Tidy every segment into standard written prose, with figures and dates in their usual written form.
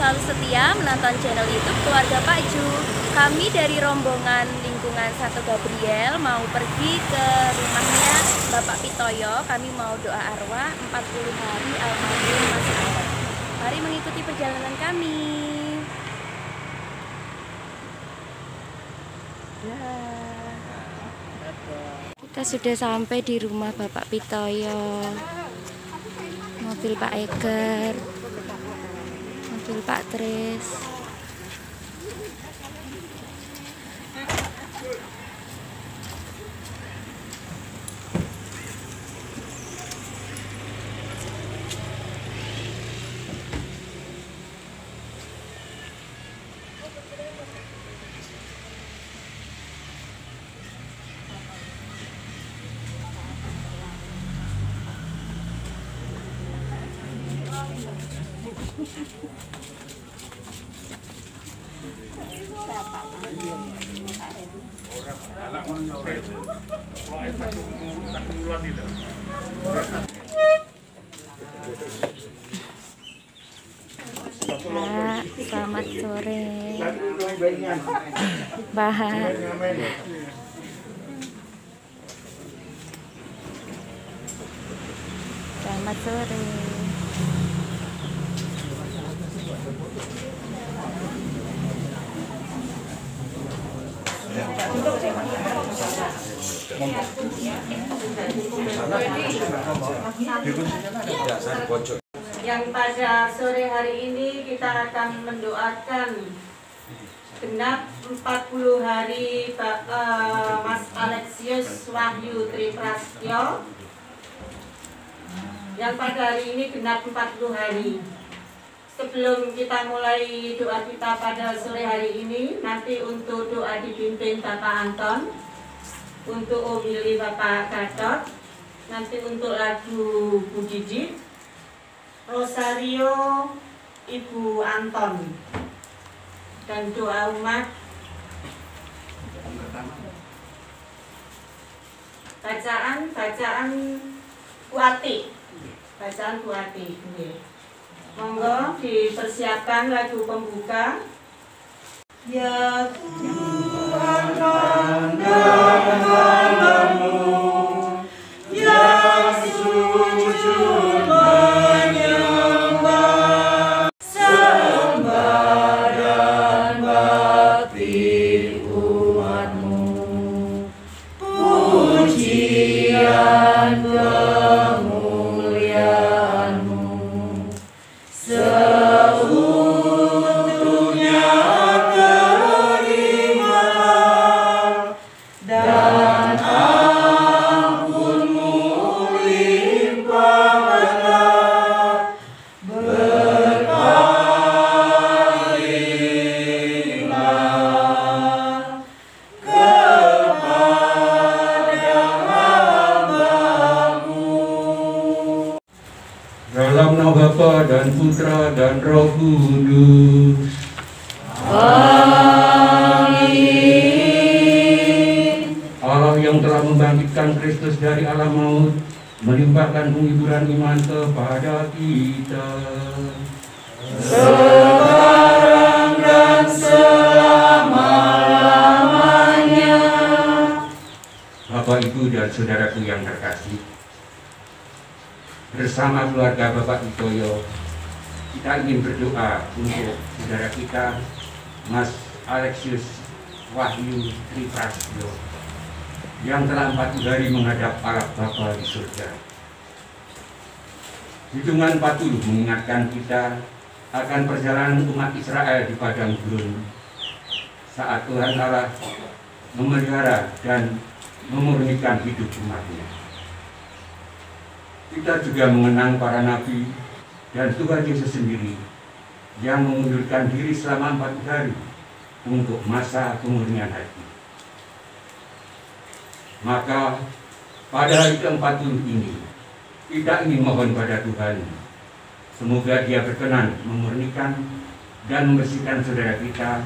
selalu setia menonton channel YouTube Keluarga Pak Ju. Kami dari rombongan lingkungan Santo Gabriel mau pergi ke rumahnya Bapak Pitoyo. Kami mau doa arwah 40 hari almarhum Mas Alex. Mari mengikuti perjalanan kami. Kita sudah sampai di rumah Bapak Pitoyo. Mobil Pak Eger, mobil Pak Tris. Pak, selamat sore. Bahar. Selamat sore. Yang pada sore hari ini kita akan mendoakan genap 40 hari Mas Alexius Wahyu Triprastyo yang pada hari ini genap 40 hari. Sebelum kita mulai doa kita pada sore hari ini, nanti untuk doa dipimpin Bapak Anton, untuk homili Bapak Gatot, nanti untuk lagu Bu Didi, Rosario Ibu Anton, dan doa umat. Bacaan Buati. Monggo dipersiapkan lagu pembuka. Ya Tuhan kandang-kandangmu yang sujud menyembah, sembah dan bakti umatmu, pujian kemuliaanmu seutuhnya terimalah, dan ampunmu limpahkanlah, berpalinglah kepada hamba-Mu. Dalam nama Bapa dan Putra dan Roh Kudus. Amin. Allah yang telah membangkitkan Kristus dari alam maut, melimpahkan penghiburan iman kepada kita. Sekarang dan selama-lamanya. Bapak, Ibu, dan saudaraku yang terkasih, bersama keluarga Bapak Pitoyo, kita ingin berdoa untuk saudara kita, Mas Alexius Wahyu Triprastyo, yang telah 40 hari menghadap Allah Bapa di surga. Hitungan 40 mengingatkan kita akan perjalanan umat Israel di padang gurun saat Tuhan Allah memelihara dan memurnikan hidup umatnya. Kita juga mengenang para nabi dan Tuhan Yesus sendiri yang mengundurkan diri selama 40 hari untuk masa pemurnian hati. Maka pada hari ke-40 ini kita ingin mohon pada Tuhan, semoga Dia berkenan memurnikan dan membersihkan saudara kita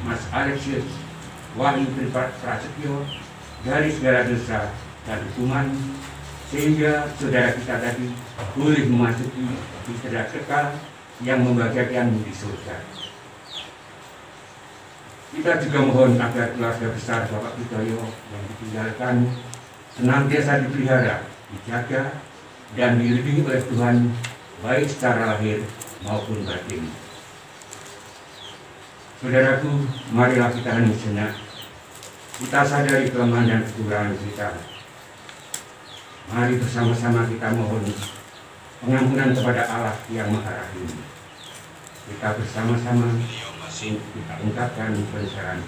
Mas Alexius Wahyu Triprastyo dari segala dosa dan hukuman, sehingga saudara kita tadi boleh memasuki istirahat kekal yang membahagiakanmu di surga. Kita juga mohon agar keluarga besar Bapak Pitoyo yang ditinggalkan senantiasa dipelihara, dijaga, dan dilindungi oleh Tuhan, baik secara lahir maupun batin. Saudaraku, marilah kita hening sejenak. Kita sadari kelemahan dan kekurangan kita. Mari bersama-sama kita mohon pengampunan kepada Allah yang Maha Rahim. Kita bersama-sama kita ungkapkan penasaran.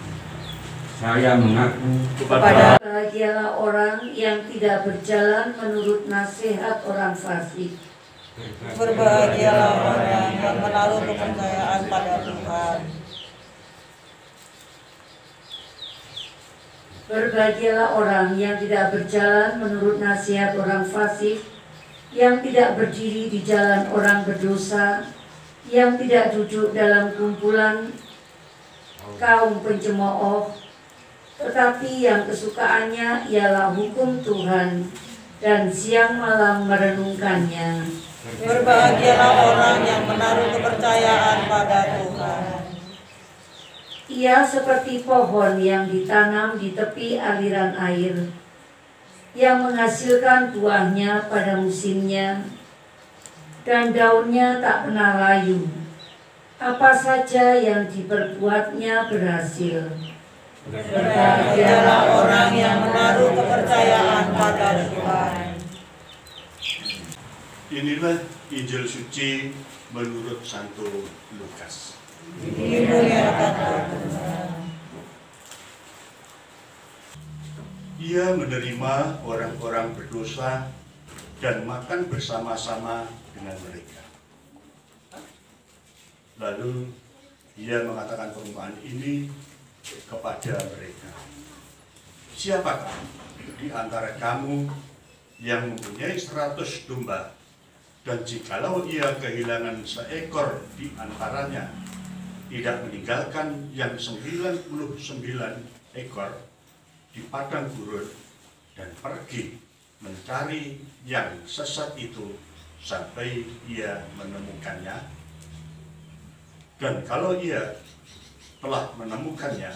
Saya mengaku kepada bahagialah orang yang tidak berjalan menurut nasihat orang fasik. Berbahagialah orang yang menaruh kepercayaan pada Tuhan. Berbahagialah orang yang tidak berjalan menurut nasihat orang fasik, yang tidak berdiri di jalan orang berdosa, yang tidak duduk dalam kumpulan kaum pencemooh, tetapi yang kesukaannya ialah hukum Tuhan dan siang malam merenungkannya. Berbahagialah orang yang menaruh kepercayaan pada Tuhan. Ia seperti pohon yang ditanam di tepi aliran air, yang menghasilkan buahnya pada musimnya, dan daunnya tak pernah layu. Apa saja yang diperbuatnya berhasil. Berbahagialah orang yang menaruh kepercayaan pada Tuhan. Inilah Injil suci menurut Santo Lukas. Dimuliakan Tuhan. Ia menerima orang-orang berdosa dan makan bersama-sama dengan mereka. Lalu ia mengatakan perumpamaan ini kepada mereka. Siapakah di antara kamu yang mempunyai 100 domba, dan jikalau ia kehilangan seekor di antaranya, tidak meninggalkan yang 99 ekor di padang gurun dan pergi mencari yang sesat itu sampai ia menemukannya? Dan kalau ia telah menemukannya,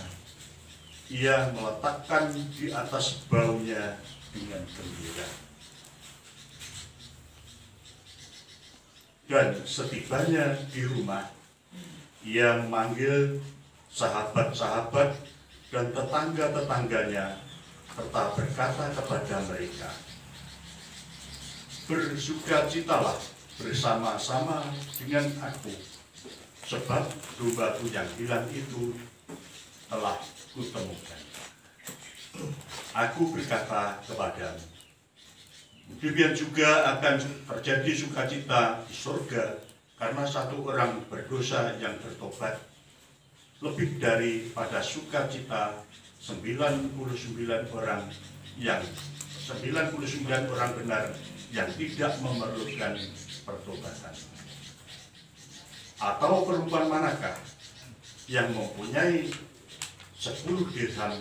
ia meletakkan di atas baunya dengan gembira. Dan setibanya di rumah, ia memanggil sahabat-sahabat dan tetangga-tetangganya serta berkata kepada mereka, bersukacitalah bersama-sama dengan aku, sebab dombaku yang hilang itu telah kutemukan. Aku berkata kepadamu, demikian juga akan terjadi sukacita di surga karena satu orang berdosa yang bertobat, lebih daripada sukacita 99 orang benar yang tidak memerlukan pertobatan. Atau perempuan manakah yang mempunyai 10 dirham,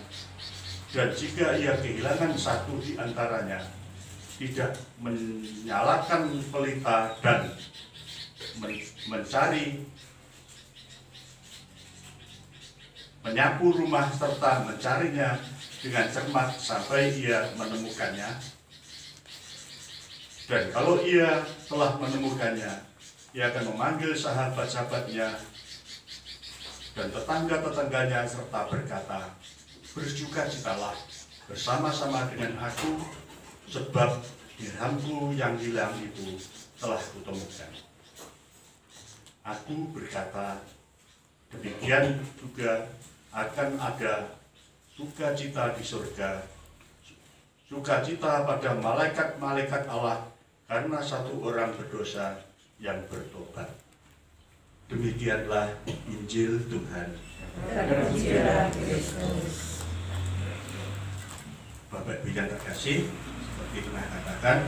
dan jika ia kehilangan satu di antaranya, tidak menyalakan pelita dan menyapu rumah serta mencarinya dengan cermat sampai ia menemukannya? Dan kalau ia telah menemukannya, ia akan memanggil sahabat-sahabatnya dan tetangga-tetangganya serta berkata, bersukacitalah bersama-sama dengan aku, sebab dirhamku yang hilang itu telah kutemukan. Aku berkata, demikian juga akan ada sukacita di surga, sukacita pada malaikat-malaikat Allah karena satu orang berdosa yang bertobat. Demikianlah Injil Tuhan. Terpujilah Kristus. Bapak Ibu yang terkasih, seperti pernah katakan,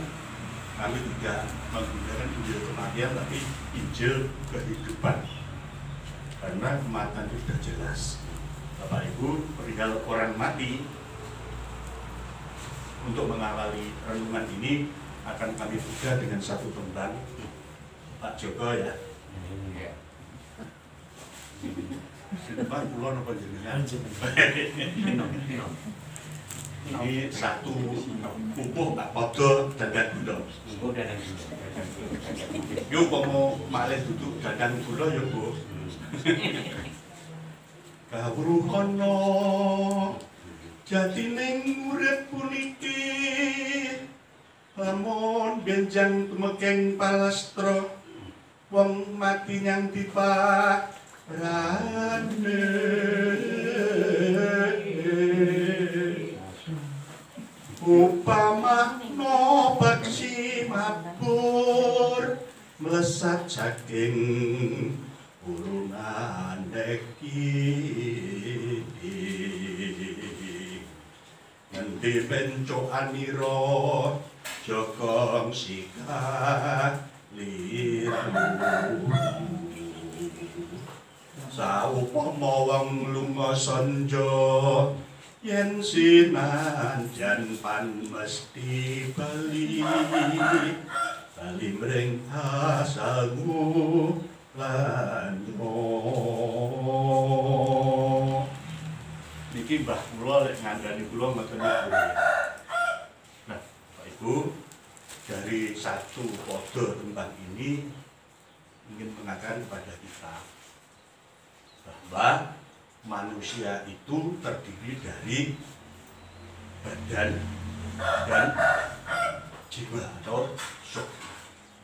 kami tidak menggunakan Injil kematian, tapi Injil kehidupan. Karena kematian itu sudah jelas. Bapak Ibu, perihal orang mati, untuk mengawali renungan ini akan kami buka dengan satu tembang Pak Joko ya. Depan pulau apa jenengan? Ini satu pupuk podo dadang gula. Yo pomo malih duduk dadang gula ya, Bu. Kawruhana jatining urip puniki lamun benjang tumekeng palastra wong mati nyang diparane upama no baksi mabur melesat saking urunan deki ngendi pencokanira jogong sikah liru saupama wong lunga sonjo yen sinanjan pan mesti bali mring asalmu lan niki mbah kula lek ngandani kula mboten niku. Nah, Pak Ibu, dari satu podo tembang ini ingin mengatakan kepada kita bahwa manusia itu terdiri dari badan dan jiwa atau sok.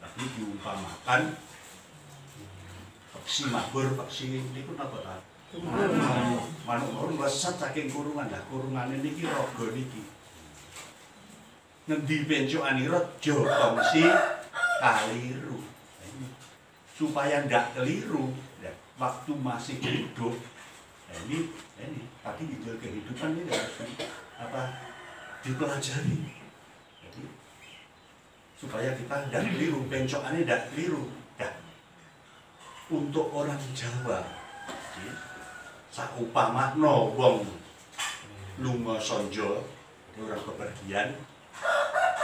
Tadi diumpamakan peksi mabur, peksi ini pun apa tak? Manuk urung melesat saking kurungan, lah kurungan ini raga niki. Ngendi pencokanira jogongsi kaliru. Supaya ndak keliru, ya, waktu masih hidup. Nah, ini tadi ide kehidupan ini harus dipelajari. Jadi supaya kita ndak keliru, pencokannya ndak keliru. Ya. Untuk orang Jawa, saupamakno wong lunga sonjo, orang kepergian,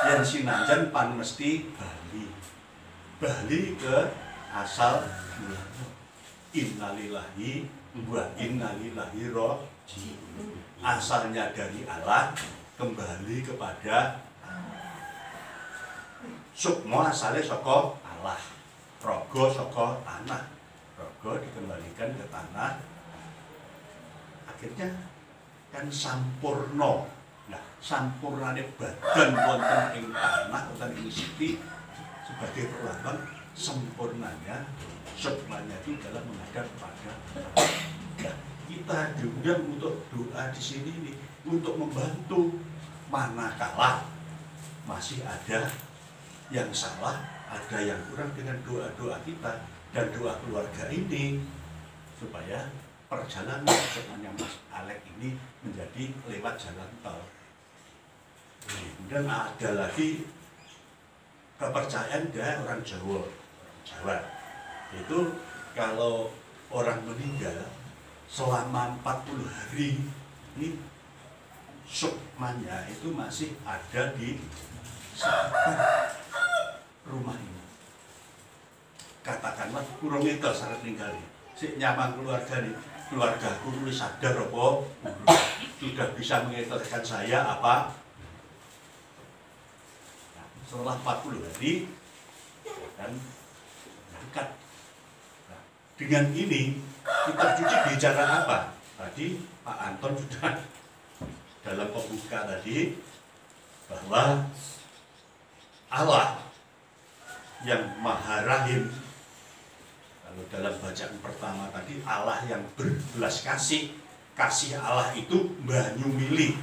yang sinanjan pan mesti bali ke asal mulanya. Innalillahi wa innalillahi raji'un. Asalnya dari Allah, kembali kepada sukmo asalnya saka Allah, raga saka tanah, raga dikembalikan ke tanah, akhirnya kan sampurno. Nah, sampurnane badan wonten ing tanah, wonten ing siti sebagai perlambang sempurnanya sukmanya itu dalam menghadap kepada Allah. Nah, kita diundang untuk doa di sini nih, untuk membantu manakala masih ada yang salah, ada yang kurang dengan doa-doa kita dan doa keluarga ini, supaya perjalanan semuanya Mas Alek ini menjadi lewat jalan tol. Dan ada lagi kepercayaan dari orang Jawa, itu kalau orang meninggal selama 40 hari ini sukmanya itu masih ada di sekitar rumah ini. Katakanlah kurang itu syarat tinggal si nyaman keluarga nih, keluarga aku sadar apa sudah bisa mengingatkan saya apa. Nah, setelah 40 hari dan dekat. Nah, dengan ini kita cuci bicara apa? Tadi Pak Anton sudah dalam pembuka tadi bahwa Allah yang Maha Rahim, kalau dalam bacaan pertama tadi Allah yang berbelas kasih, kasih Allah itu banyu milih,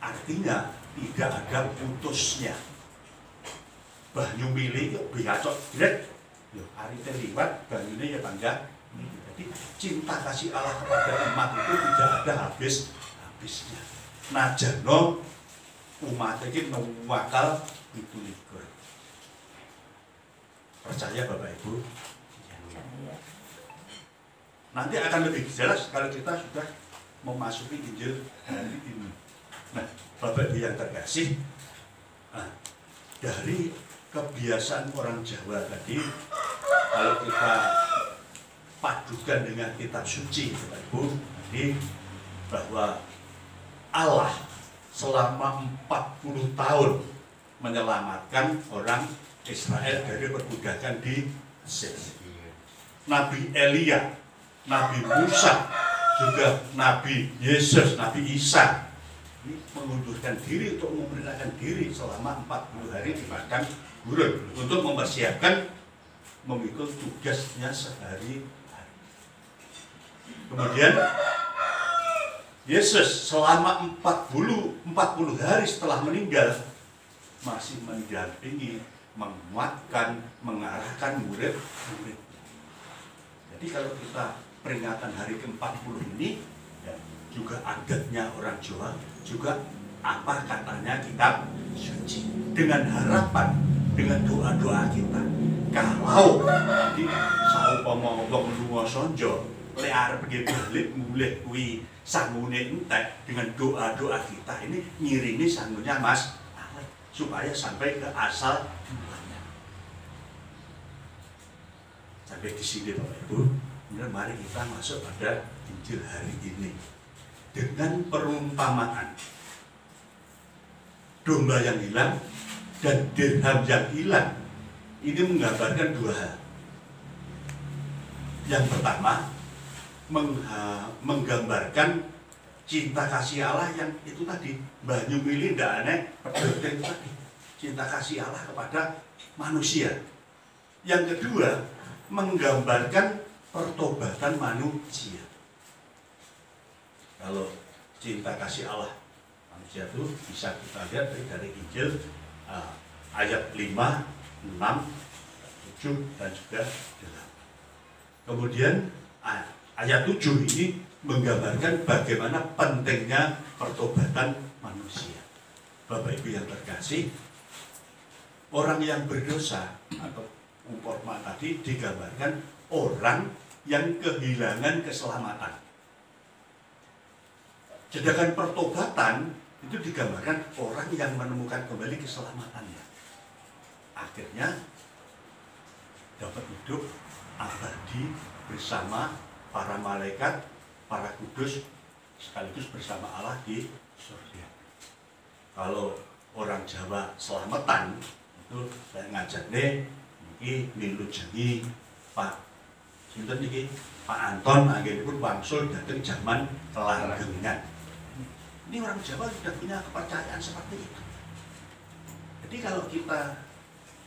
artinya tidak ada putusnya. Banyu milih kok biacok direk, yo hari terlibat banyunya ya panjang. Jadi cinta kasih Allah kepada umat itu tidak ada habisnya. Najano umat ini nuwakal itu likur. Percaya Bapak Ibu? Nanti akan lebih jelas kalau kita sudah memasuki Injil hari ini. Nah, Bapak Ibu yang terkasih, dari kebiasaan orang Jawa tadi, kalau kita padukan dengan kitab suci, Bapak Ibu, jadi bahwa Allah selama 40 tahun menyelamatkan orang Israel dari perbudakan di Mesir. Nabi Elia, Nabi Musa, juga Nabi Yesus, Nabi Isa ini mengundurkan diri untuk memperlihatkan diri selama 40 hari di padang gurun untuk mempersiapkan memikul tugasnya sehari-hari. Kemudian Yesus selama 40 hari setelah meninggal masih mendampingi, menguatkan, mengarahkan murid-murid. Jadi kalau kita peringatan hari ke-40 ini ya, juga adatnya orang Jawa, juga apa katanya kitab suci, dengan harapan, dengan doa-doa kita. Kalau nanti saumpama wong lunga sonjo lek arep balik mulih kuwi sangune entek, dengan doa-doa kita ini ngiringi sangunya Mas awet supaya sampai ke asal mulanya. Sampai di sini Bapak Ibu, kemudian mari kita masuk pada Injil hari ini dengan perumpamaan domba yang hilang dan dirham yang hilang. Ini menggambarkan dua hal. Yang pertama, menggambarkan cinta kasih Allah yang itu tadi, banyu milih ndak aneh pedoteng tadi, cinta kasih Allah kepada manusia. Yang kedua, menggambarkan pertobatan manusia. Kalau cinta kasih Allah manusia itu bisa kita lihat dari Injil ayat 5, 6, 7 dan juga 8. Kemudian ayat 7 ini menggambarkan bagaimana pentingnya pertobatan manusia. Bapak Ibu yang terkasih, orang yang berdosa atau umpama tadi digambarkan orang yang kehilangan keselamatan. Sedangkan pertobatan itu digambarkan orang yang menemukan kembali keselamatannya. Akhirnya dapat hidup abadi bersama para malaikat, para kudus, sekaligus bersama Allah di surga. Kalau orang Jawa selamatan itu saya ngajak deh, ini milu jengi Pak sinten niki Pak Anton anggenipun wangsul dateng zaman kelanggengan. Ini orang Jawa sudah punya kepercayaan seperti itu. Jadi kalau kita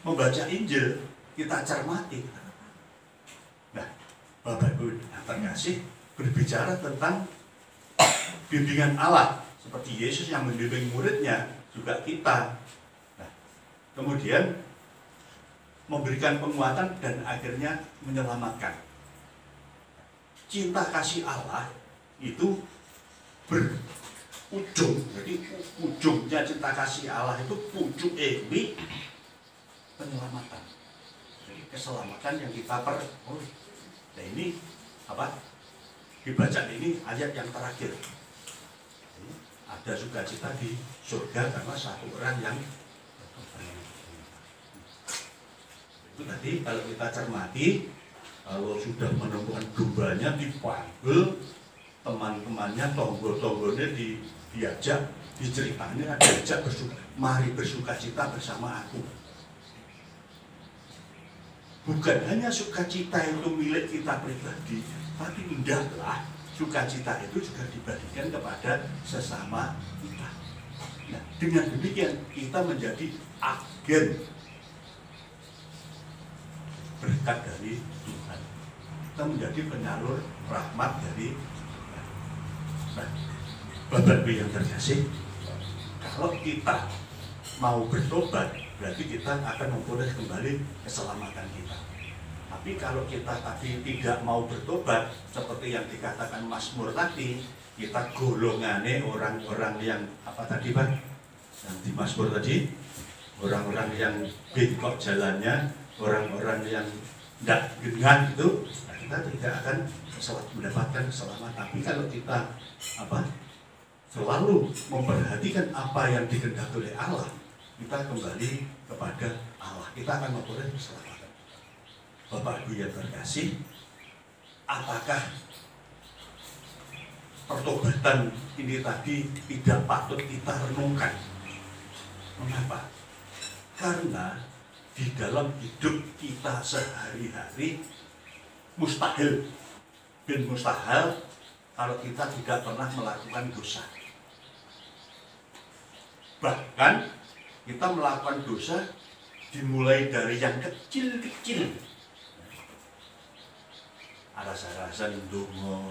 membaca Injil, kita cermati. Nah, Bapak Ibu yang terkasih, berbicara tentang bimbingan Allah, seperti Yesus yang membimbing muridnya, juga kita. Nah, kemudian memberikan penguatan dan akhirnya menyelamatkan. Cinta kasih Allah itu berujung, jadi ujungnya cinta kasih Allah itu pucuk ini penyelamatan. Jadi keselamatan yang kita peroleh. Nah ini apa? Dibaca ini ayat yang terakhir. Ada sukacita di surga karena satu orang yang itu tadi kalau kita cermati, kalau sudah menemukan dombanya dipanggil, teman-temannya, tonggo-tonggonya diajak, diceritakan, diajak mari bersukacita bersama aku. Bukan hanya sukacita itu milik kita pribadi, tapi hendaklah sukacita itu juga dibagikan kepada sesama kita. Nah, dengan demikian kita menjadi agen berkat dari Tuhan. Kita menjadi penyalur rahmat dari Tuhan. Nah, Bapak Ibu yang terkasih, kalau kita mau bertobat, berarti kita akan memperoleh kembali keselamatan kita. Tapi kalau kita tadi tidak mau bertobat, seperti yang dikatakan Mazmur tadi, kita golongannya orang-orang yang apa tadi Pak? Yang di Mazmur tadi, orang-orang yang bengkok jalannya, orang-orang yang tidak gengan itu, nah kita tidak akan mendapatkan keselamatan. Tapi kalau kita apa? Selalu memperhatikan apa yang dikehendaki oleh Allah, kita kembali kepada Allah, kita akan memperoleh keselamatan. Bapak Ibu yang terkasih, apakah pertobatan ini tadi tidak patut kita renungkan? Mengapa? Karena di dalam hidup kita sehari-hari mustahil bin mustahil kalau kita tidak pernah melakukan dosa. Bahkan kita melakukan dosa dimulai dari yang kecil-kecil. Aras-arasan ndonga,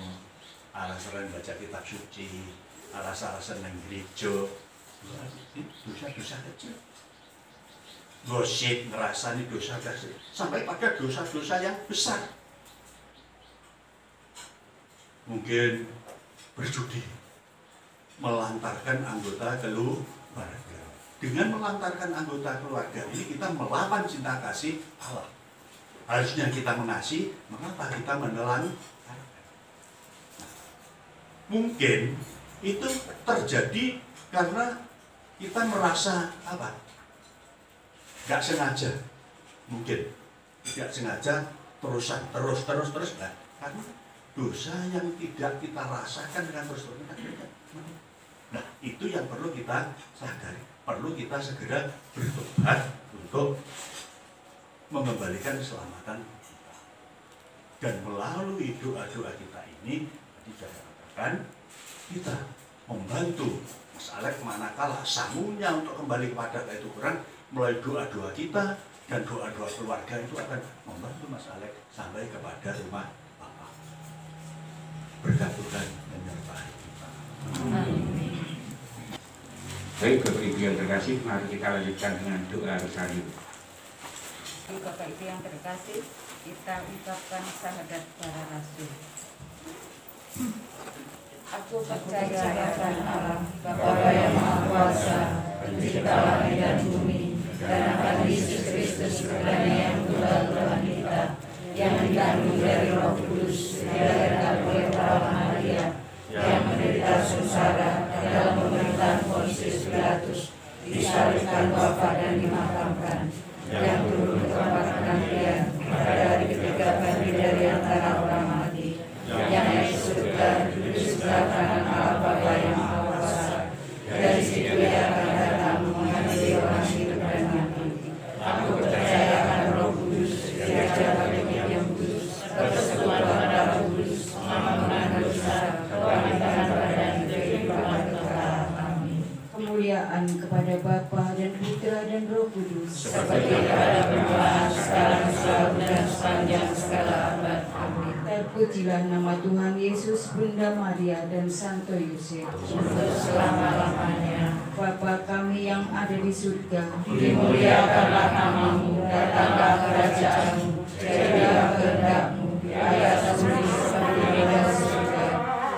aras-arasan baca kitab suci, aras-arasan nang gereja. Dosa-dosa kecil. Gosip, ngerasani dosa kecil, sampai pada dosa-dosa yang besar. Mungkin berjudi, melantarkan anggota keluarga. Dengan melantarkan anggota keluarga ini kita melawan cinta kasih Allah. Harusnya kita mengasihi, mengapa kita menelan? Mungkin itu terjadi karena kita merasa apa? Gak sengaja, mungkin tidak sengaja terus. Nah, karena dosa yang tidak kita rasakan dengan terus-terusan. Nah, itu yang perlu kita sadari. Perlu kita segera bertobat untuk mengembalikan keselamatan kita. Dan melalui doa-doa kita ini, tadi saya katakan, kita membantu Mas Alek manakala sanggunya untuk kembali kepada Tuhan, melalui doa-doa kita dan doa-doa keluarga itu akan membantu Mas Alek sampai kepada rumah Bapa. Berkat Tuhan menyertai kita. Baik, Bapak Ibu yang terkasih, mari kita lanjutkan dengan doa Rosario. Bapak Ibu yang terkasih, kita ucapkan syahadat para rasul. Aku percaya akan Allah, Bapa yang Maha Kuasa, Pencipta langit dan bumi, dan akan Yesus Kristus, Putranya yang tunggal Tuhan kita, yang dikandung dari Roh Kudus, dilahirkan oleh perawan Maria, yang menderita sengsara dalam pemerintahan Pontius Pilatus, disalibkan, wafat dan dimakamkan, yang turun ke tempat pengabdian, pada hari ketiga bangkit dari antara orang mati, yang naik ke surga, duduk di sebelah kanan Allah Bapa yang Maha Kuasa, dari situ Ia akan datang menghadiri orang hidup dan mati. Aku percaya akan Roh Kudus, gereja Katolik yang kudus, persekutuan darah kudus, pengampunan dosa, kebangkitan badan, kehidupan kekal. Amin. Kemuliaan kepada Bapa dan Putra dan Roh Kudus, seperti pada permulaan, sekarang, selalu dan sepanjang segala abad. Amin. Terpujilah nama Tuhan Yesus, Bunda Maria dan Santo Yosef, untuk selama-lamanya. Bapa kami yang ada di surga, dimuliakanlah namamu, datanglah kerajaanmu, jadilah kehendak-mu di atas bumi seperti di surga.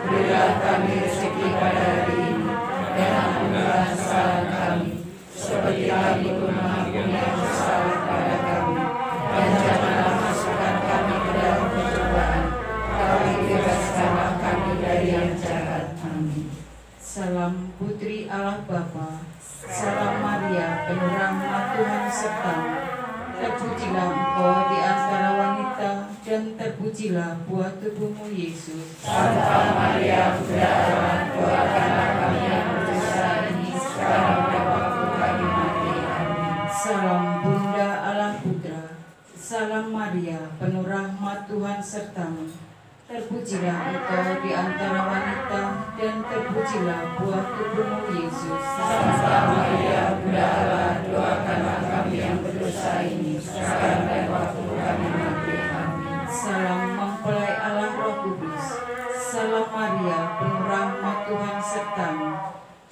Berilah kami rezeki pada hari ini, dan ampunilah kesalahan kami, seperti kami pun mengampuni yang bersalah pada kami. Dan janganlah masukkan kami ke dalam pencobaan, tapi bebaskanlah kami dari yang jahat. Amin. Salam Putri Allah Bapa, salam Maria, penuh rahmat Tuhan sertamu. Terpujilah engkau di antara wanita, dan terpujilah buah tubuhmu Yesus. Santa Maria, Bunda Allah, doakanlah kami yang berdosa ini sekarang dan waktu kami mati. Amin. Salam Bunda Allah Putra, salam Maria, penuh rahmat Tuhan sertamu. Terpujilah engkau di antara wanita, dan terpujilah buah tubuhmu Yesus. Santa Maria, Bunda Allah, doakanlah kami yang berdosa ini sekarang dan waktu kami mati. Amin. Salam mempelai Allah Roh Kudus, salam Maria, penuh rahmat Tuhan sertamu.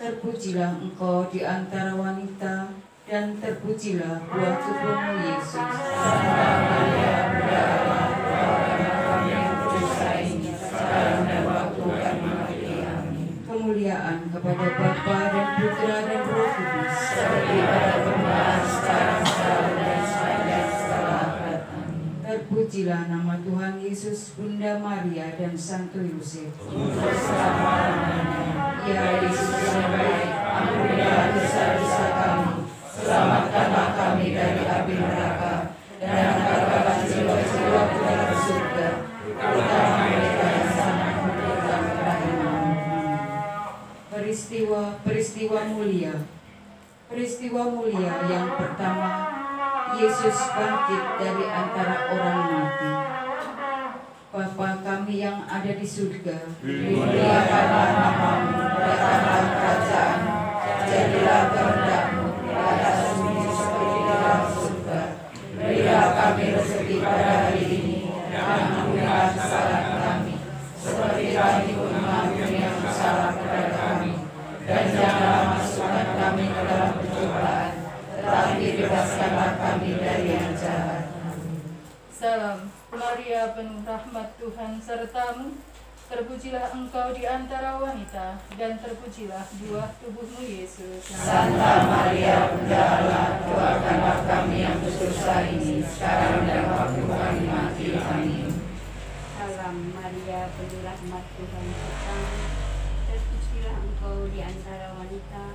Terpujilah engkau di antara wanita, dan terpujilah buah tubuhmu Yesus. Santa Maria, Bunda Allah, doakanlah kami yang berdosa ini sekarang dan waktu kami mati. Amin. Kemuliaan kepada Bapa dan Putra dan Roh Kudus, seperti pada permulaan, sekarang, selalu dan sepanjang segala abad. Amin. Terpujilah nama Tuhan Yesus, Bunda Maria dan Santo Yosef, untuk selama-lamanya. Ya Yesus yang baik, ampunilah dosa-dosa kami, selamatkanlah kami dari api neraka, dan angkatlah jiwa-jiwa peristiwa mulia yang pertama, Yesus bangkit dari antara orang mati. Bapa kami yang ada di surga, dimuliakanlah namamu, datanglah kerajaanmu, jadilah kehendak-mu di atas bumi seperti di dalam surga. Berilah kami rezeki pada hari ini, dan ampunilah kesalahan kami, seperti kami pun mengampuni yang bersalah kepada kami. Dan janganlah masukkan kami ke dalam pencobaan, tetapi bebaskanlah kami dari yang jahat. Salam, Maria penuh rahmat Tuhan sertamu, terpujilah engkau di antara wanita, dan terpujilah buah tubuhmu Yesus. Santa Maria, Bunda Allah, doakanlah kami yang berdosa ini, sekarang dan waktu kami mati. Amin. Salam Maria, penuh rahmat Tuhan sertamu, terpujilah engkau di antara wanita,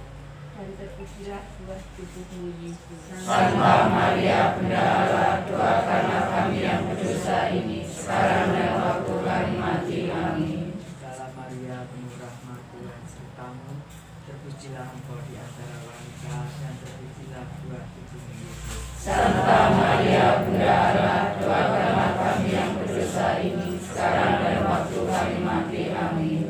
dan terpujilah buah tubuhmu Yesus. Santa Maria, Bunda Allah, doakanlah kami yang berdosa ini, sekarang dan waktu kami mati. Amin. Salam Maria, penuh rahmat Tuhan sertamu, terpujilah engkau di antara wanita, dan terpujilah buah tubuhmu Yesus. Santa Maria, Bunda Allah, doakanlah kami yang berdosa ini, sekarang dan waktu kami mati. Amin.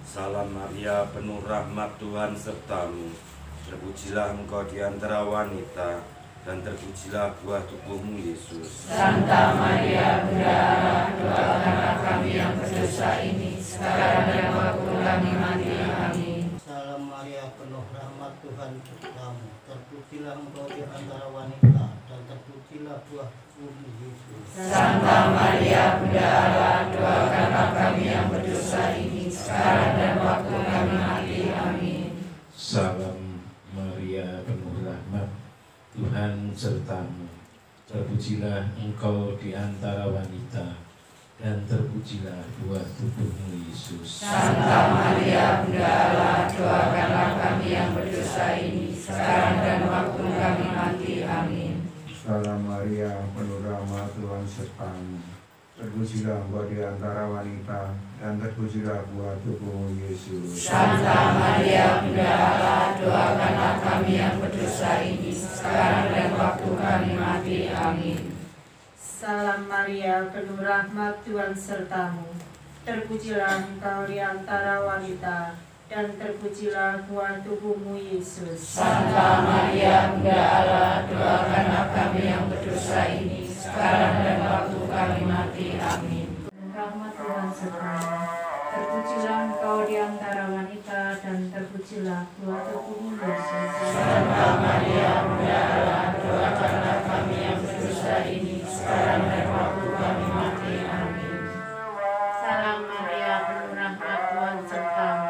Salam Maria, penuh rahmat Tuhan sertamu, terpujilah engkau di antara wanita, dan terpujilah buah tubuhmu Yesus. Santa Maria, Bunda Allah, doakanlah kami yang berdosa ini, sekarang dan waktu kami mati. Amin. Salam Maria, penuh rahmat Tuhan sertamu, terpujilah engkau di antara wanita, dan terpujilah buah tubuhmu Yesus. Santa Maria, Bunda Allah, doakanlah kami yang berdosa ini, sekarang dan waktu kami mati. Amin. Salam Maria, penuh rahmat Tuhan sertamu, terpujilah engkau di antara wanita, dan terpujilah buah tubuhmu Yesus. Santa Maria, Bunda Allah, doakanlah kami yang berdosa ini, sekarang dan waktu kami mati. Amin. Salam Maria, penuh rahmat Tuhan sertamu, terpujilah engkau di antara wanita, dan terpujilah buah tubuhmu Yesus. Santa Maria, Bunda Allah, doakanlah kami yang berdosa ini, sekarang dan waktu kami mati. Amin. Salam Maria, penuh rahmat Tuhan sertamu, terpujilah engkau di antara wanita, dan terpujilah buah tubuhmu Yesus. Santa Maria, Bunda Allah, doakanlah kami yang berdosa ini, sekarang dan waktu kami mati. Amin. Rahmat Tuhan sertamu, terpujilah engkau di antara wanita, dan terpujilah buah tubuhmu Yesus. Santa Maria, Bunda Allah, doakanlah kami yang berdosa ini, sekarang dan waktu kami mati. Amin. Salam Maria, penuh rahmat Tuhan sertamu,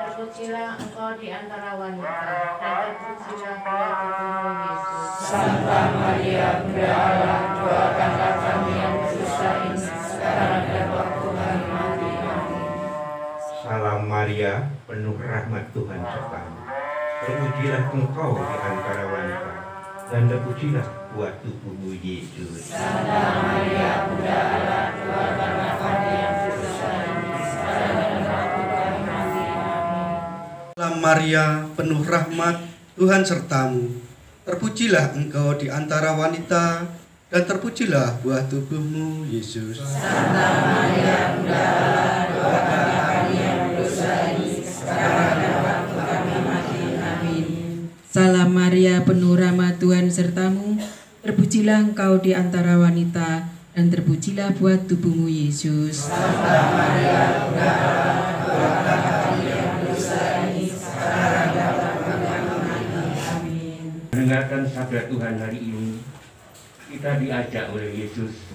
terpujilah engkau di antara wanita, dan terpujilah buah tubuhmu Yesus. Santa Maria, Bunda Allah, doakanlah kami yang berdosa ini, sekarang dan waktu kami mati. Amin. Salam Maria, penuh rahmat Tuhan sertamu, terpujilah engkau di antara wanita, dan terpujilah buah tubuhmu Yesus. Santa Maria, Bunda Allah, doakanlah kami yang berdosa ini, sekarang dan waktu kami mati. Amin. Salam Maria, penuh rahmat Tuhan sertamu, terpujilah engkau di antara wanita, dan terpujilah buah tubuhmu Yesus. Santa Maria, Bunda Allah, doakanlah kami yang berdosa ini, sekarang dan waktu kami mati. Amin. Salam Maria, penuh rahmat Tuhan sertamu, terpujilah engkau di antara wanita, dan terpujilah buah tubuhmu Yesus. Santa Maria, Bunda Allah, doakanlah kami yang berdosa ini, sekarang dan waktu kami mati. Amin. Mendengarkan sabda Tuhan hari ini, kita diajak oleh Yesus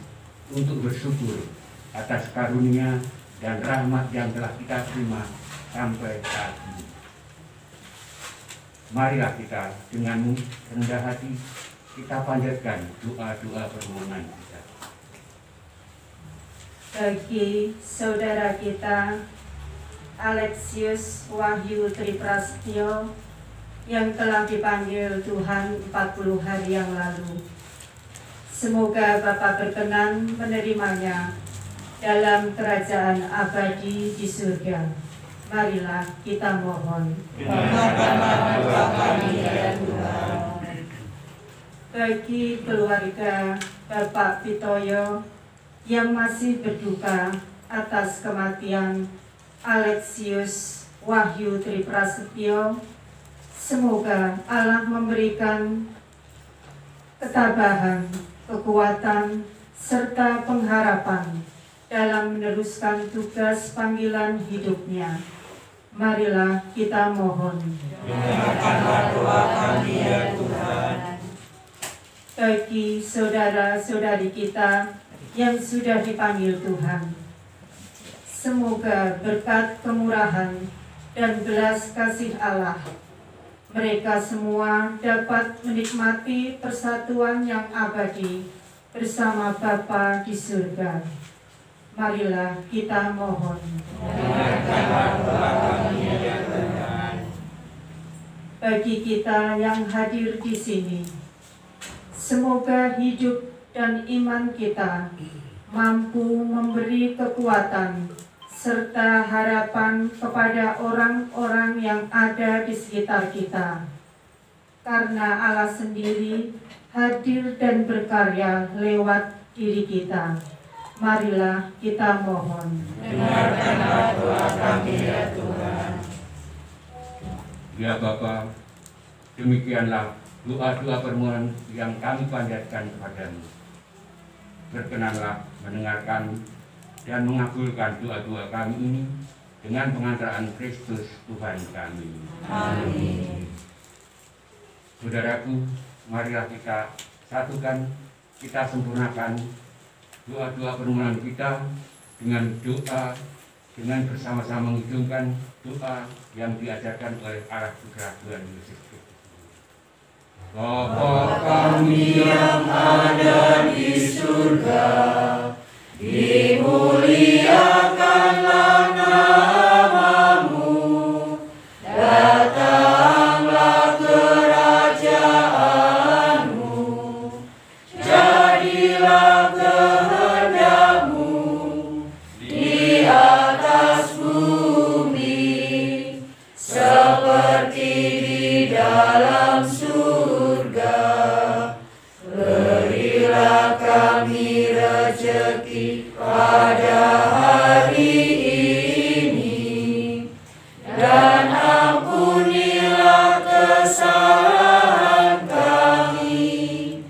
untuk bersyukur atas karunia dan rahmat yang telah kita terima sampai saat ini. Marilah kita dengan rendah hati kita panjatkan doa-doa permohonan kita. Bagi saudara kita Alexius Wahyu Triprastyo yang telah dipanggil Tuhan 40 hari yang lalu, semoga Bapa berkenan menerimanya dalam kerajaan abadi di surga. Marilah kita mohon. Dengarkanlah doa kami ya Tuhan. bagi keluarga Bapak Pitoyo yang masih berduka atas kematian Alexius Wahyu Triprasetyo, semoga Allah memberikan ketabahan, kekuatan, serta pengharapan dalam meneruskan tugas panggilan hidupnya. Marilah kita mohon. Dengarkanlah doa kami ya Tuhan. Bagi saudara-saudari kita yang sudah dipanggil Tuhan, semoga berkat kemurahan dan belas kasih Allah, mereka semua dapat menikmati persatuan yang abadi bersama Bapa di surga. Marilah kita mohon. Dengarkanlah doa kami ya Tuhan. Bagi kita yang hadir di sini, semoga hidup dan iman kita mampu memberi kekuatan serta harapan kepada orang-orang yang ada di sekitar kita. Karena Allah sendiri hadir dan berkarya lewat diri kita. Marilah kita mohon. Dengarkanlah doa kami ya Tuhan. Ya Bapa, demikianlah doa-doa permohonan yang kami panjatkan kepadamu. Berkenanlah mendengarkan dan mengabulkan doa-doa kami ini dengan pengantaraan Kristus Tuhan kami. Amin. Saudaraku, marilah kita satukan, kita sempurnakan doa-doa permohonan kita dengan doa, dengan bersama-sama menghidungkan doa yang diajarkan oleh Allah Putra Tuhan Yesus Kristus. Bapa kami yang ada di surga, dimuliakanlah namamu, datanglah kerajaanmu, jadilah kehendakmu di atas bumi seperti di dalam surga. Berilah kami rezeki pada hari ini, dan ampunilah kesalahan kami,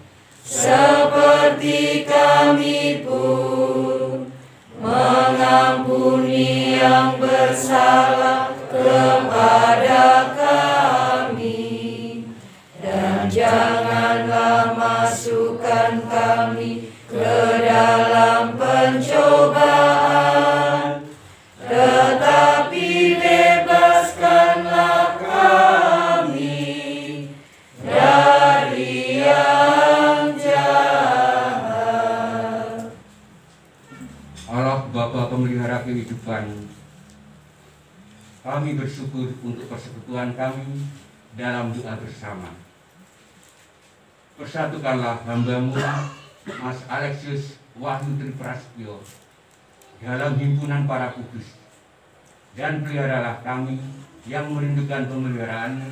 seperti kami pun mengampuni yang bersalah kepada kami. Dan janganlah masukkan kami ke dalam pencobaan, tetapi bebaskanlah kami dari yang jahat. Allah Bapa pemelihara kehidupan, kami bersyukur untuk persekutuan kami dalam doa bersama. Persatukanlah hamba-Mu Mas Alexius Wahyu Triprasetyo dalam himpunan para kudus, dan peliharalah kami yang merindukan pemeliharaan-Mu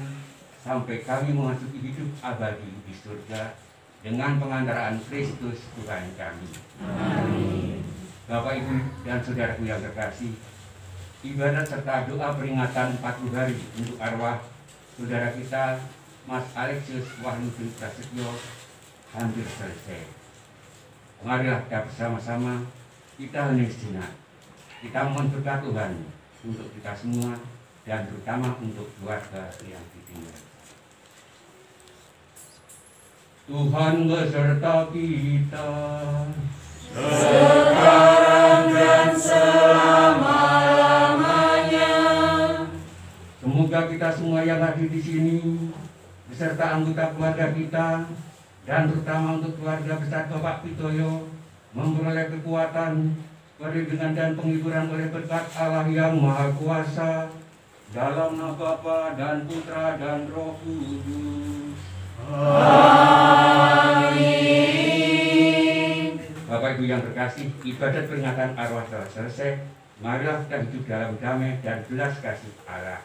sampai kami memasuki hidup abadi di surga dengan pengantaraan Kristus Tuhan kami. Amin. Bapak, Ibu, dan saudaraku yang terkasih, ibadat serta doa peringatan 40 hari untuk arwah saudara kita Mas Alexius Wahyu Triprasetyo hampir selesai. Marilah kita bersama-sama kita hening sejenak. Kita mohon berkat Tuhan untuk kita semua dan terutama untuk keluarga yang ditinggal. Tuhan beserta kita sekarang dan selama-lamanya. Semoga kita semua yang hadir di sini beserta anggota keluarga kita dan terutama untuk keluarga besar Bapak Pitoyo memperoleh kekuatan, perlindungan dan penghiburan oleh berkat Allah yang Maha Kuasa dalam nama Bapa dan Putra dan Roh Kudus. Amin. Bapak Ibu yang terkasih, ibadat peringatan arwah telah selesai. Marilah kita hidup dalam damai dan belas kasih Allah.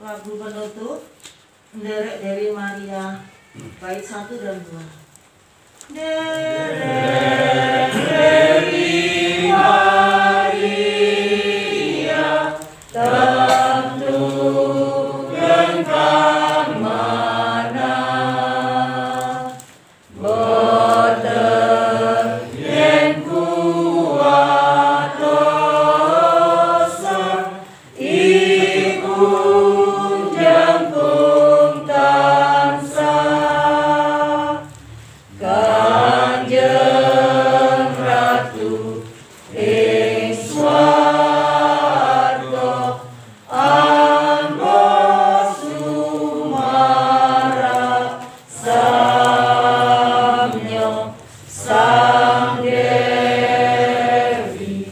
Lagu penutup Derek dari Maria, bait 1 dan 2. Derek dari Maria, tentu engkau mana berterima kuat dosa ikut jempung tansah Kanjeng Ratu ing swarga anggo sumara samyo sang Dewi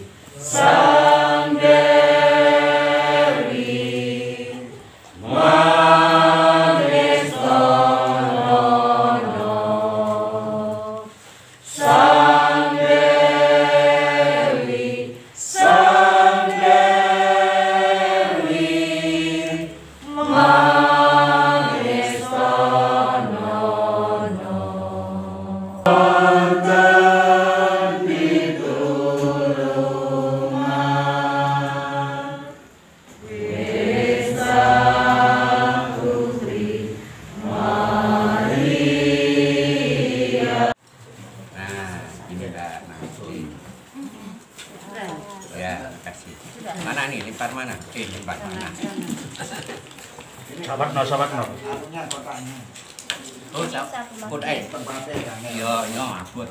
Mangrestono sang Dewi Wonten pitulungan Wesa Putri Maria. Nah, ini udah ya, kasih. Mana nih, limpar mana? Limpar mana? Sahabat no. Oh, put Yo, aput.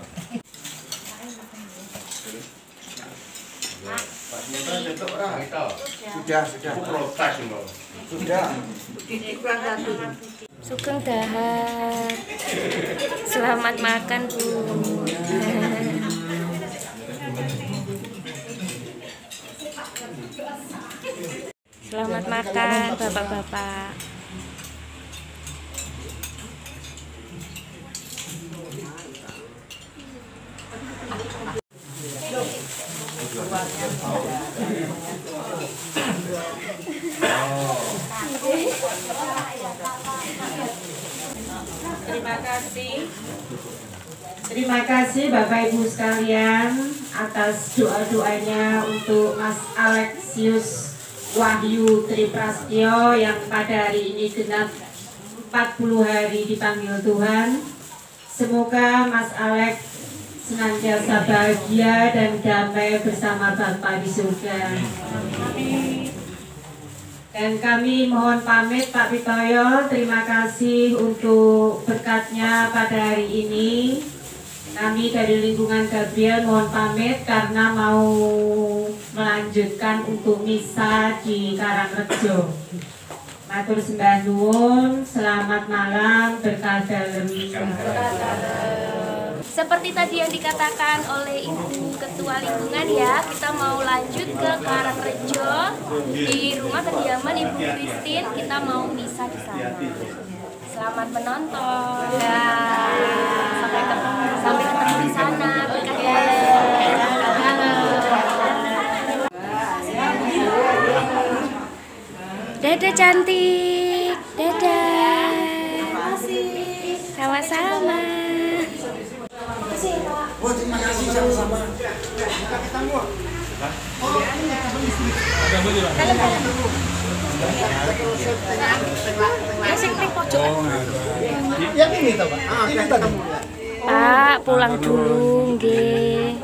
Sudah. Sugeng dahar. Selamat makan, Bu. Selamat makan, Bapak-bapak. Terima kasih Bapak Ibu sekalian atas doa-doanya untuk Mas Alexius Wahyu Triprastyo yang pada hari ini genap 40 hari dipanggil Tuhan. Semoga Mas Alex senantiasa bahagia dan damai bersama Bapa di surga. Dan kami mohon pamit Pak Pitoyo, terima kasih untuk berkatnya pada hari ini. Kami dari lingkungan Gabriel mohon pamit karena mau melanjutkan untuk misa di Karangrejo. Matur sembah nuwun, selamat malam, berkah dalem. Seperti tadi yang dikatakan oleh Ibu Ketua Lingkungan ya, kita mau lanjut ke Karangrejo di rumah kediaman Ibu Christine, kita mau misa di sana. Selamat menonton. Ya. Sampai ketemu di sana. Berkah ya. Dadah cantik. Dadah. Sama-sama. Oh, terima kasih sama-sama. Yang ini toh, Pak. Ini tadi. Pak, pulang dulu, nggih.